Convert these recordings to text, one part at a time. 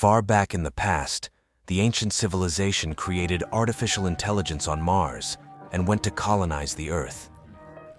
Far back in the past, the ancient civilization created artificial intelligence on Mars and went to colonize the Earth.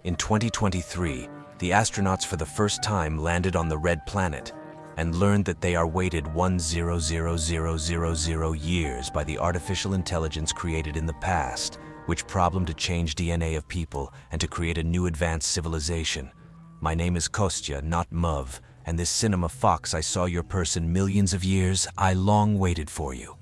In 2023, the astronauts for the first time landed on the red planet and learned that they are weighted 1,000,000 years by the artificial intelligence created in the past, which problem to change DNA of people and to create a new advanced civilization. My name is Kostya, not Muv, and this cinema fox I saw your person millions of years, I long waited for you.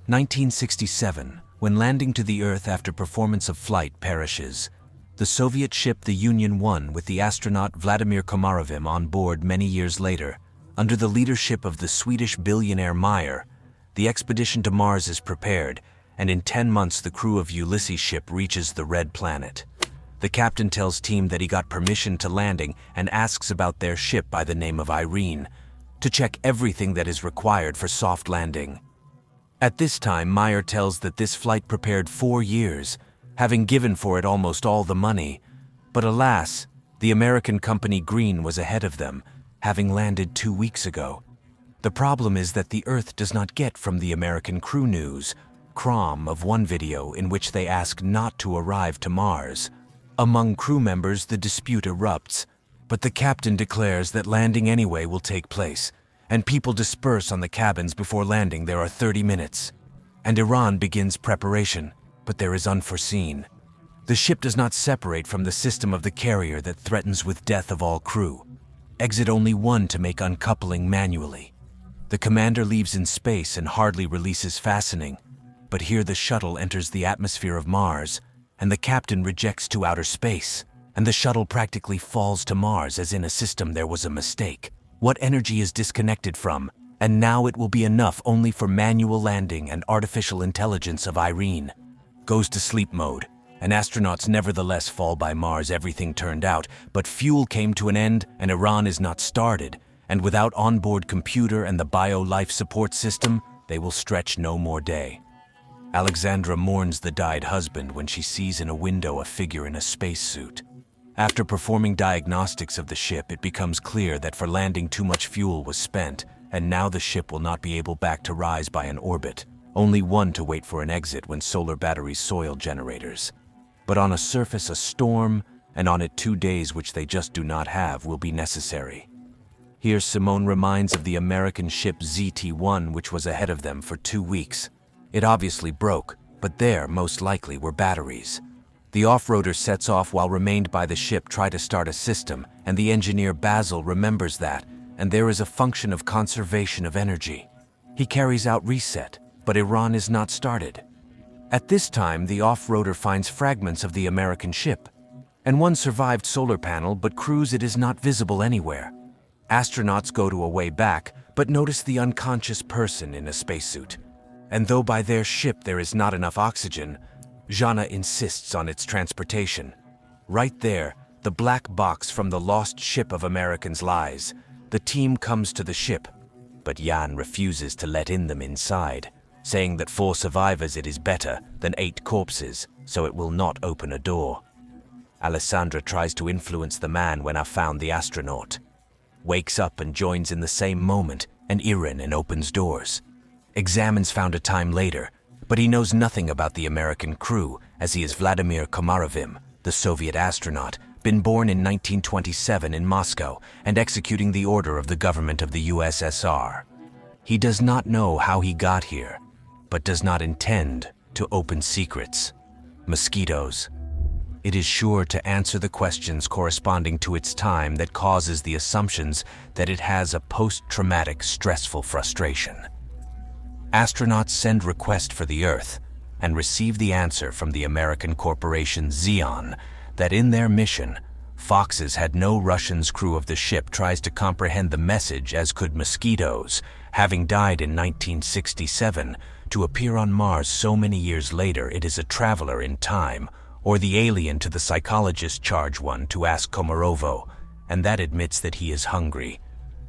1967, when landing to the Earth after performance of flight perishes. The Soviet ship the Union 1 with the astronaut Vladimir Komarovim on board many years later, under the leadership of the Swedish billionaire Meyer, the expedition to Mars is prepared, and in 10 months the crew of Ulysses' ship reaches the red planet. The captain tells team that he got permission to landing and asks about their ship by the name of Irene, to check everything that is required for soft landing. At this time, Meyer tells that this flight prepared 4 years, having given for it almost all the money, but alas, the American company Green was ahead of them, having landed 2 weeks ago. The problem is that the Earth does not get from the American crew news, crom of one video in which they ask not to arrive to Mars. Among crew members, the dispute erupts, but the captain declares that landing anyway will take place, and people disperse on the cabins before landing. There are 30 minutes, and Iran begins preparation. But there is unforeseen. The ship does not separate from the system of the carrier that threatens with death of all crew. Exit only one to make uncoupling manually. The commander leaves in space and hardly releases fastening, but here the shuttle enters the atmosphere of Mars, and the captain rejects to outer space, and the shuttle practically falls to Mars as in a system there was a mistake. What energy is disconnected from, and now it will be enough only for manual landing and artificial intelligence of Irene. Goes to sleep mode, and astronauts nevertheless fall by Mars. Everything turned out, but fuel came to an end and Iran is not started, and without onboard computer and the bio-life support system, they will stretch no more day. Alexandra mourns the died husband when she sees in a window a figure in a spacesuit. After performing diagnostics of the ship, it becomes clear that for landing too much fuel was spent, and now the ship will not be able back to rise by an orbit. Only one to wait for an exit when solar batteries soil generators. But on a surface a storm, and on it 2 days which they just do not have, will be necessary. Here Simone reminds of the American ship ZT-1 which was ahead of them for 2 weeks. It obviously broke, but there most likely were batteries. The off-roader sets off while remained by the ship try to start a system, and the engineer Basil remembers that, and there is a function of conservation of energy. He carries out reset, but Iran is not started. At this time, the off-roader finds fragments of the American ship, and one survived solar panel, but crews it is not visible anywhere. Astronauts go to a way back, but notice the unconscious person in a spacesuit. And though by their ship there is not enough oxygen, Jana insists on its transportation. Right there, the black box from the lost ship of Americans lies. The team comes to the ship, but Jan refuses to let in them inside, saying that 4 survivors it is better than 8 corpses, so it will not open a door. Alexandra tries to influence the man when I found the astronaut. Wakes up and joins in the same moment, and Irene opens doors. Examines found a time later, but he knows nothing about the American crew as he is Vladimir Komarovim, the Soviet astronaut, been born in 1927 in Moscow and executing the order of the government of the USSR. He does not know how he got here, but does not intend to open secrets. Mosquitoes. It is sure to answer the questions corresponding to its time that causes the assumptions that it has a post-traumatic stressful frustration. Astronauts send request for the Earth and receive the answer from the American corporation Xeon that in their mission, foxes had no Russians. Crew of the ship tries to comprehend the message as could mosquitoes, having died in 1967, to appear on Mars so many years later it is a traveler in time, or the alien to the psychologist charge one to ask Komarovo, and that admits that he is hungry.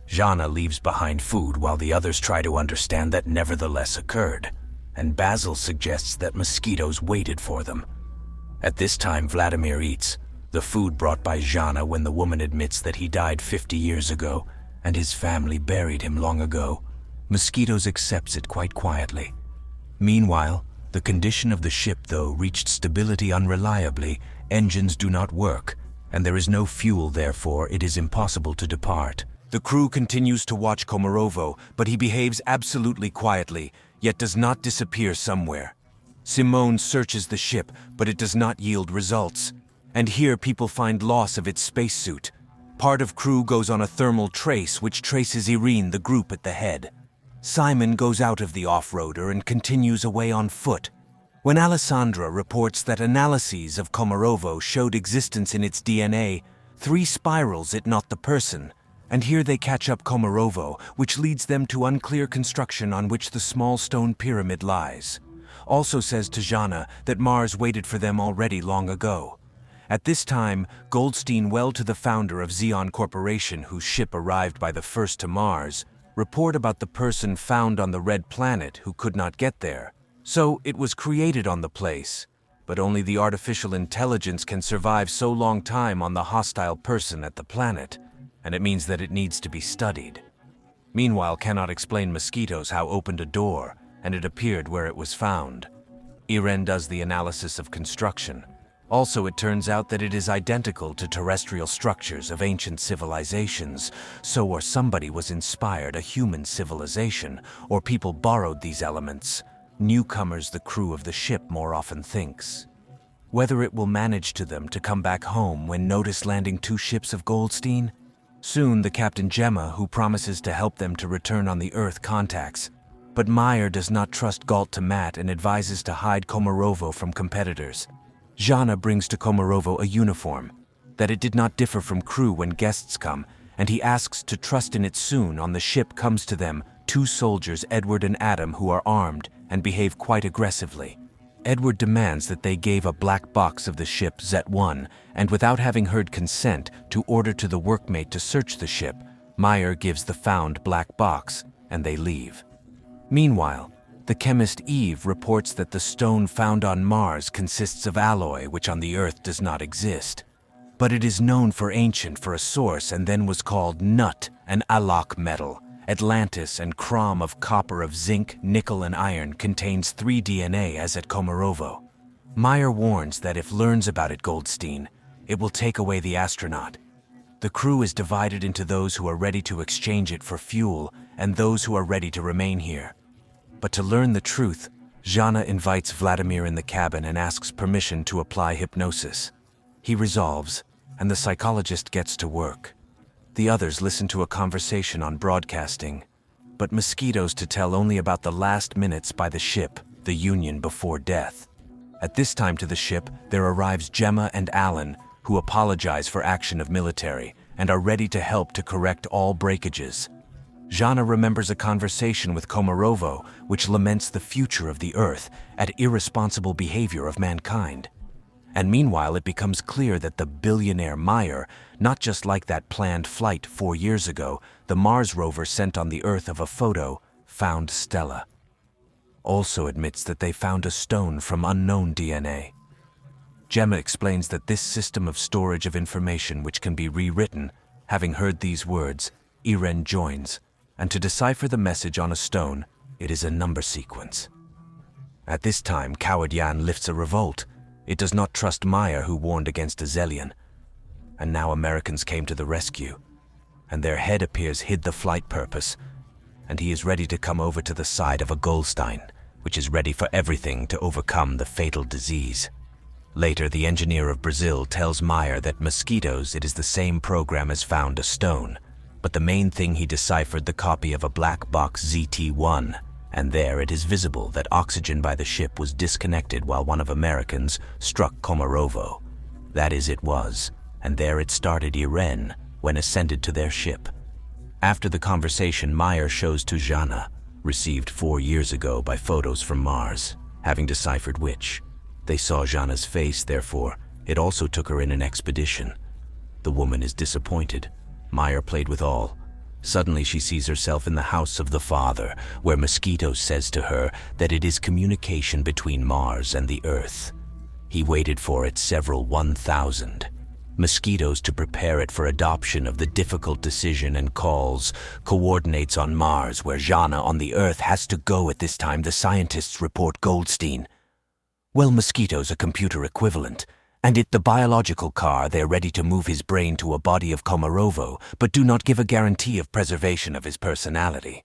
Jana leaves behind food while the others try to understand that nevertheless occurred, and Basil suggests that mosquitoes waited for them. At this time Vladimir eats the food brought by Jana when the woman admits that he died 50 years ago and his family buried him long ago. Mosquitoes accepts it quite quietly. Meanwhile, the condition of the ship, though, reached stability unreliably. Engines do not work, and there is no fuel, therefore it is impossible to depart. The crew continues to watch Komarovo, but he behaves absolutely quietly, yet does not disappear somewhere. Simone searches the ship, but it does not yield results. And here people find loss of its spacesuit. Part of crew goes on a thermal trace which traces Irene, the group at the head. Simon goes out of the off-roader and continues away on foot. When Alexandra reports that analyses of Komarovo showed existence in its DNA, 3 spirals it not the person, and here they catch up Komarovo, which leads them to unclear construction on which the small stone pyramid lies. Also says to Jana that Mars waited for them already long ago. At this time, Goldstein, well to the founder of Xeon Corporation, whose ship arrived by the first to Mars, report about the person found on the red planet who could not get there. So it was created on the place, but only the artificial intelligence can survive so long time on the hostile person at the planet, and it means that it needs to be studied. Meanwhile, cannot explain mosquitoes how opened a door, and it appeared where it was found. Irene does the analysis of construction. Also, it turns out that it is identical to terrestrial structures of ancient civilizations, so or somebody was inspired a human civilization, or people borrowed these elements. Newcomers, the crew of the ship more often thinks. Whether it will manage to them to come back home when notice landing 2 ships of Goldstein? Soon the Captain Gemma, who promises to help them to return on the Earth, contacts. But Meyer does not trust Galt to Matt and advises to hide Komarovo from competitors. Jana brings to Komarovo a uniform, that it did not differ from crew when guests come, and he asks to trust in it soon. On the ship comes to them 2 soldiers, Edward and Adam, who are armed and behave quite aggressively. Edward demands that they gave a black box of the ship Z1, and without having heard consent, to order to the workmate to search the ship. Meyer gives the found black box, and they leave. Meanwhile, the chemist Eve reports that the stone found on Mars consists of alloy which on the Earth does not exist. But it is known for ancient for a source and then was called nut, an alloc metal. Atlantis and crom of copper of zinc, nickel and iron contains 3 DNA as at Komarovo. Meyer warns that if learns about it Goldstein, it will take away the astronaut. The crew is divided into those who are ready to exchange it for fuel and those who are ready to remain here. But to learn the truth, Jana invites Vladimir in the cabin and asks permission to apply hypnosis. He resolves, and the psychologist gets to work. The others listen to a conversation on broadcasting, but mosquitoes to tell only about the last minutes by the ship, the Union, before death. At this time to the ship, there arrives Gemma and Alan, who apologize for action of military and are ready to help to correct all breakages. Jana remembers a conversation with Komarovo, which laments the future of the Earth at irresponsible behavior of mankind. And meanwhile, it becomes clear that the billionaire Meyer, not just like that planned flight 4 years ago, the Mars rover sent on the Earth of a photo, found Stella. Also admits that they found a stone from unknown DNA. Gemma explains that this system of storage of information which can be rewritten, having heard these words, Irene joins, and to decipher the message on a stone, it is a number sequence. At this time, coward Jan lifts a revolt. It does not trust Meyer, who warned against a Zelian. And now Americans came to the rescue, and their head appears hid the flight purpose, and he is ready to come over to the side of a Goldstein, which is ready for everything to overcome the fatal disease. Later, the engineer of Brazil tells Meyer that mosquitoes, it is the same program as found a stone, but the main thing he deciphered the copy of a black box ZT-1, and there it is visible that oxygen by the ship was disconnected while one of Americans struck Komarovo. That is, it was, and there it started Irene when ascended to their ship. After the conversation, Meyer shows to Jana, received 4 years ago by photos from Mars, having deciphered which. They saw Jana's face, therefore, it also took her in an expedition. The woman is disappointed. Meyer played with all. Suddenly she sees herself in the house of the father, where Mosquito says to her that it is communication between Mars and the Earth. He waited for it several 1,000. mosquitoes to prepare it for adoption of the difficult decision and calls, coordinates on Mars where Jana on the Earth has to go at this time, the scientists report Goldstein. Well, mosquitoes a computer equivalent, and it the biological car. They're ready to move his brain to a body of Komarovo, but do not give a guarantee of preservation of his personality.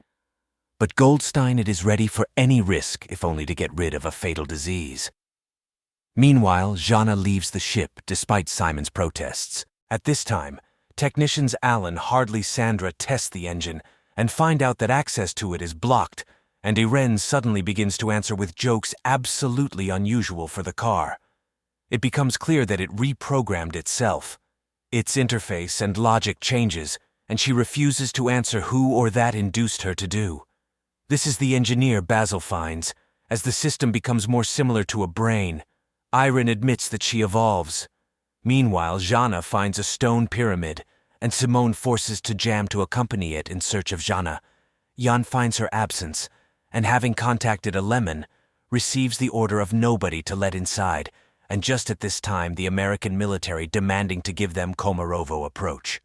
But Goldstein it is ready for any risk, if only to get rid of a fatal disease. Meanwhile, Jana leaves the ship despite Simon's protests. At this time, technicians Alan, Hardley, Sandra test the engine and find out that access to it is blocked, and Irene suddenly begins to answer with jokes absolutely unusual for the car. It becomes clear that it reprogrammed itself. Its interface and logic changes, and she refuses to answer who or that induced her to do. This is the engineer Basil finds. As the system becomes more similar to a brain, Irene admits that she evolves. Meanwhile, Jana finds a stone pyramid, and Simone forces to Jam to accompany it in search of Jana. Jan finds her absence, and having contacted a lemon, receives the order of nobody to let inside, and just at this time the American military demanding to give them Komarovo approach.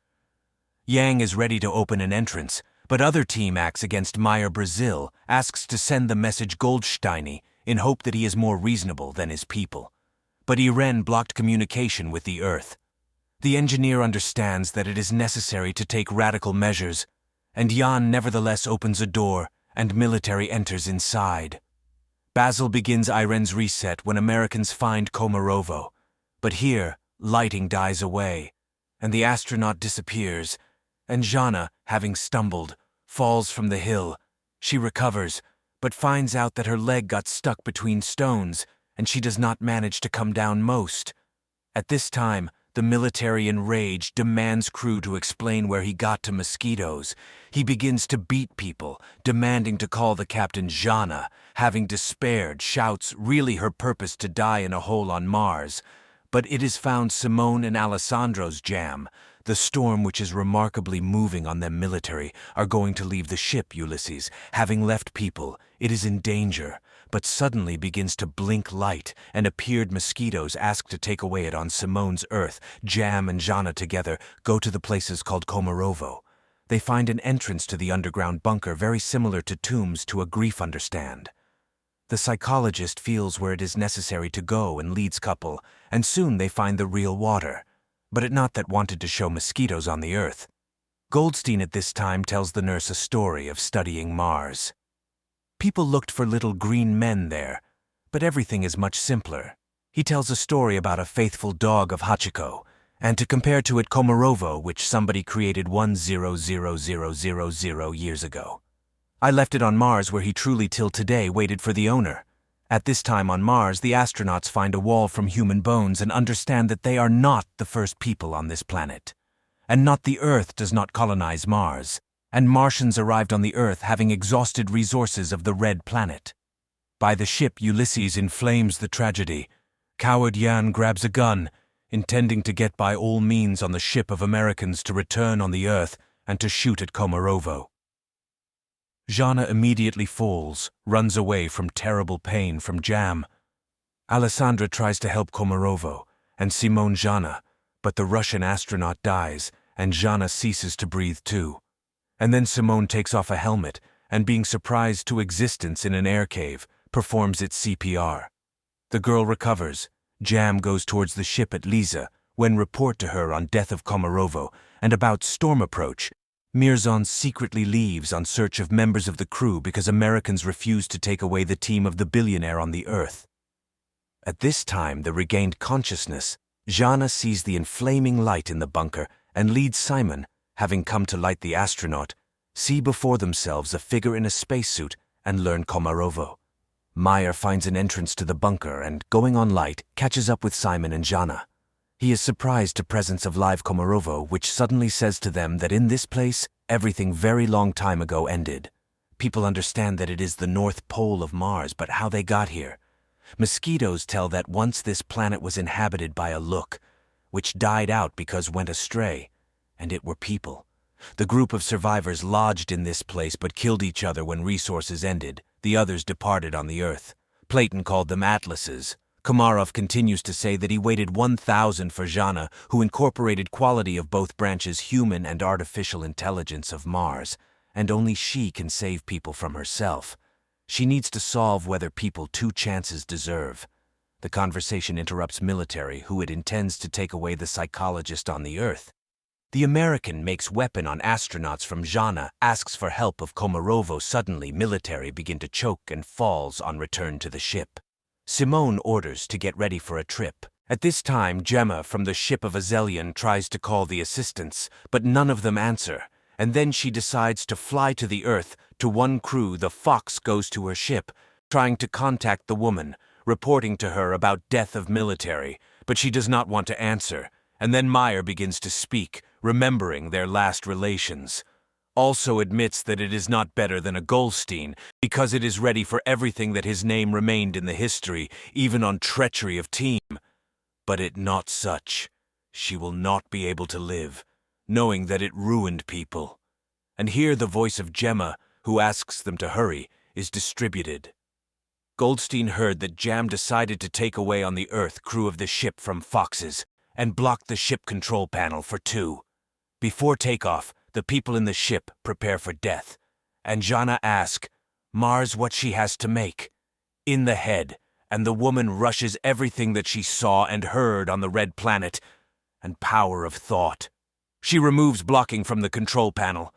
Yang is ready to open an entrance, but other team acts against Meyer. Basil asks to send the message Goldsteiny in hope that he is more reasonable than his people. But Irene blocked communication with the Earth. The engineer understands that it is necessary to take radical measures, and Jan nevertheless opens a door and military enters inside. Basil begins Irene's reset when Americans find Komarovo, but here lighting dies away, and the astronaut disappears, and Jana, having stumbled, falls from the hill. She recovers, but finds out that her leg got stuck between stones, and she does not manage to come down most. At this time, the military enraged demands crew to explain where he got to mosquitoes. He begins to beat people, demanding to call the captain Jana. Having despaired, shouts really her purpose to die in a hole on Mars. But it is found Simone and Alessandra's jam. The storm, which is remarkably moving on them military, are going to leave the ship Ulysses. Having left people, it is in danger, but suddenly begins to blink light, and appeared mosquitoes ask to take away it on Simone's Earth. Jam and Jana together go to the places called Komarovo. They find an entrance to the underground bunker very similar to tombs to a grief understand. The psychologist feels where it is necessary to go and leads couple, and soon they find the real water. But it not that wanted to show mosquitoes on the Earth. Goldstein at this time tells the nurse a story of studying Mars. People looked for little green men there, but everything is much simpler. He tells a story about a faithful dog of Hachiko, and to compare to it Komarovo, which somebody created 100,000 years ago. I left it on Mars where he truly till today waited for the owner. At this time on Mars, the astronauts find a wall from human bones and understand that they are not the first people on this planet. And not the Earth does not colonize Mars, and Martians arrived on the Earth having exhausted resources of the red planet. By the ship, Ulysses inflames the tragedy. Coward Jan grabs a gun, intending to get by all means on the ship of Americans to return on the Earth and to shoot at Komarovo. Jana immediately falls, runs away from terrible pain from Jam. Alexandra tries to help Komarovo, and Simone Jana, but the Russian astronaut dies, and Jana ceases to breathe too. And then Simone takes off a helmet, and being surprised to existence in an air cave, performs its CPR. The girl recovers. Jam goes towards the ship at Lisa, when report to her on death of Komarovo, and about storm approach. Mirzon secretly leaves on search of members of the crew because Americans refuse to take away the team of the billionaire on the Earth. At this time, the regained consciousness, Jana sees the inflaming light in the bunker and leads Simon, having come to light the astronaut, see before themselves a figure in a spacesuit and learn Komarovo. Meyer finds an entrance to the bunker and, going on light, catches up with Simon and Jana. He is surprised to presence of live Komarovo, which suddenly says to them that in this place, everything very long time ago ended. People understand that it is the North Pole of Mars, but how they got here. Mosquitoes tell that once this planet was inhabited by a look, which died out because went astray, and it were people. The group of survivors lodged in this place but killed each other when resources ended. The others departed on the Earth. Platon called them atlases. Komarov continues to say that he waited 1,000 for Jana, who incorporated quality of both branches human and artificial intelligence of Mars, and only she can save people from herself. She needs to solve whether people 2 chances deserve. The conversation interrupts military, who it intends to take away the psychologist on the Earth. The American makes weapon on astronauts from Jana, asks for help of Komarovo. Suddenly, military begin to choke and falls on return to the ship. Simone orders to get ready for a trip. At this time, Gemma from the ship of Azelian tries to call the assistants, but none of them answer, and then she decides to fly to the Earth. To one crew, the Fox goes to her ship, trying to contact the woman, reporting to her about death of military, but she does not want to answer, and then Meyer begins to speak, remembering their last relations. Also admits that it is not better than a Goldstein, because it is ready for everything that his name remained in the history, even on treachery of team. But it not such. She will not be able to live, knowing that it ruined people. And here the voice of Gemma, who asks them to hurry, is distributed. Goldstein heard that Jam decided to take away on the Earth crew of the ship from Fox's, and blocked the ship control panel for 2. Before takeoff, the people in the ship prepare for death, and Jana asks Mars what she has to make. In the head, and the woman rushes everything that she saw and heard on the red planet, and power of thought. She removes blocking from the control panel,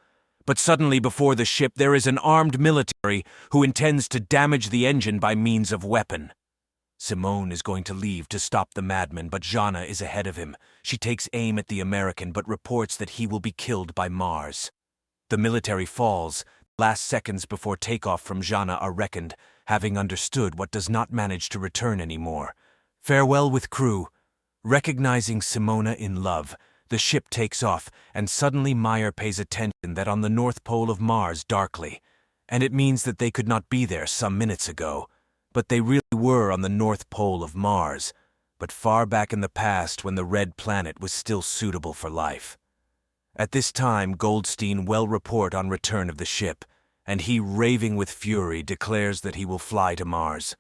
but suddenly before the ship there is an armed military who intends to damage the engine by means of weapon. Simone is going to leave to stop the madman, but Jana is ahead of him. She takes aim at the American, but reports that he will be killed by Mars. The military falls. Last seconds before takeoff from Jana are reckoned, having understood what does not manage to return anymore. Farewell with crew. Recognizing Simone in love, the ship takes off, and suddenly Meyer pays attention that on the North Pole of Mars darkly, and it means that they could not be there some minutes ago. But they really were on the North Pole of Mars, but far back in the past when the red planet was still suitable for life. At this time, Goldstein will report on return of the ship, and he, raving with fury, declares that he will fly to Mars.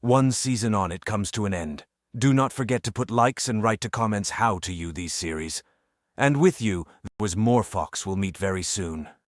1 season on it comes to an end. Do not forget to put likes and write to comments how to you these series. And with you, there was more Fox. We'll meet very soon.